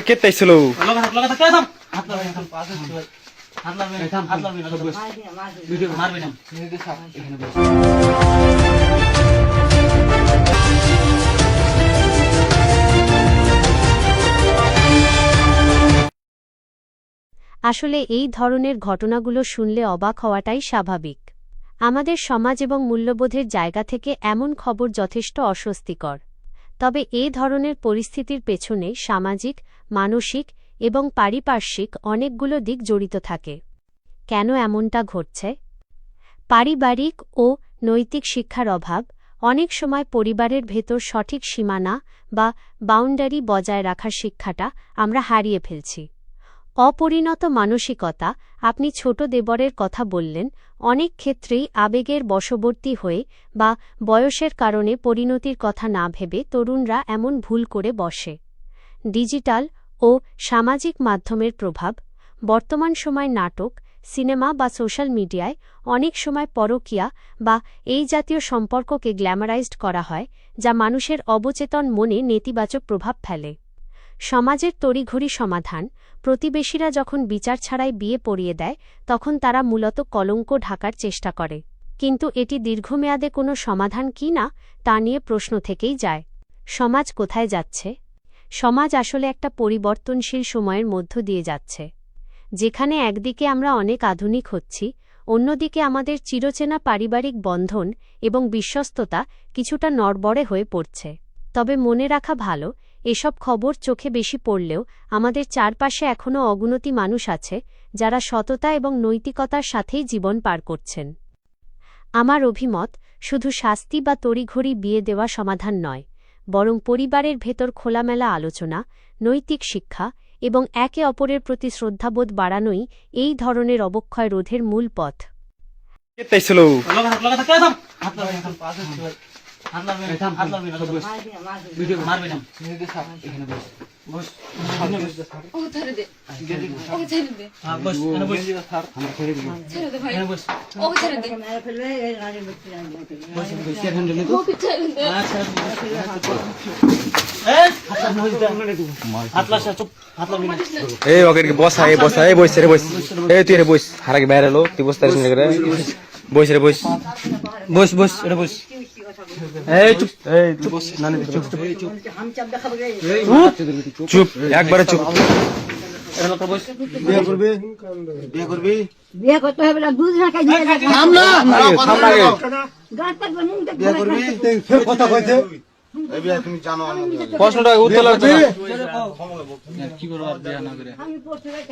কেতাই ছিল আসলে এই ধরনের ঘটনাগুলো শুনলে অবাক হওয়াটাই স্বাভাবিক। আমাদের সমাজ এবং মূল্যবোধের জায়গা থেকে এমন খবর যথেষ্ট অস্বস্তিকর। তবে এ ধরনের পরিস্থিতির পেছনে সামাজিক, মানসিক এবং পারিপার্শ্বিক অনেকগুলো দিক জড়িত থাকে। কেন এমনটা ঘটছে? পারিবারিক ও নৈতিক শিক্ষার অভাব। অনেক সময় পরিবারের ভেতর সঠিক সীমানা বা বাউন্ডারি বজায় রাখার শিক্ষাটা আমরা হারিয়ে ফেলছি। অপরিণত মানসিকতা। আপনি ছোট দেবরের কথা বললেন, অনেক ক্ষেত্রেই আবেগের বশবর্তী হয়ে বা বয়সের কারণে পরিণতির কথা না ভেবে তরুণরা এমন ভুল করে বসে। ডিজিটাল ও সামাজিক মাধ্যমের প্রভাব। বর্তমান সময় নাটক, সিনেমা বা সোশ্যাল মিডিয়ায় অনেক সময় পরকীয়া বা এই জাতীয় সম্পর্ককে গ্ল্যামারাইজড করা হয়, যা মানুষের অবচেতন মনে নেতিবাচক প্রভাব ফেলে। সমাজের তড়িঘড়ি সমাধান। প্রতিবেশীরা যখন বিচার ছাড়াই বিয়ে পড়িয়ে দেয়, তখন তারা মূলত কলঙ্ক ঢাকার চেষ্টা করে। কিন্তু এটি দীর্ঘমেয়াদে কোনো সমাধান কি না, তা নিয়ে প্রশ্ন থেকেই যায়। সমাজ কোথায় যাচ্ছে? সমাজ আসলে একটা পরিবর্তনশীল সময়ের মধ্য দিয়ে যাচ্ছে, যেখানে একদিকে আমরা অনেক আধুনিক হচ্ছি, অন্যদিকে আমাদের চিরচেনা পারিবারিক বন্ধন এবং বিশ্বস্ততা কিছুটা নড়বড়ে হয়ে পড়ছে। তবে মনে রাখা ভালো, এসব খবর চোখে বেশি পড়লেও আমাদের চারপাশে এখনও অগুনতি মানুষ আছে, যারা সততা এবং নৈতিকতার সাথেই জীবন পার করছেন। আমার অভিমত, শুধু শাস্তি বা তড়িঘড়ি বিয়ে দেওয়া সমাধান নয়, বরং পরিবারের ভেতর খোলামেলা আলোচনা, নৈতিক শিক্ষা এবং একে অপরের প্রতি শ্রদ্ধাবোধ বাড়ানোই এই ধরনের অবক্ষয় রোধের মূল পথ। কেতাই ছিল এই ওকে বসা এই বসা এই বইস রে বইস এই তুই রে বইস হারাকে বাইরে লো তুই বসতে পারিস না রে বইস রে বইস বইস বইস রে বইস এই চুপ নানি চুপ চুপ একবারে চুপ বিয়ে করবি বিয়ে করবি বিয়ে করতে হবে না, দুধ না খাই দিয়ে থাম না বিয়ে করবি কথা কইতে এই বিয়ে তুমি জানো প্রশ্নটা উত্তর লাগবে কি করব আর বিয়ে না করে আমি পড়তে যাই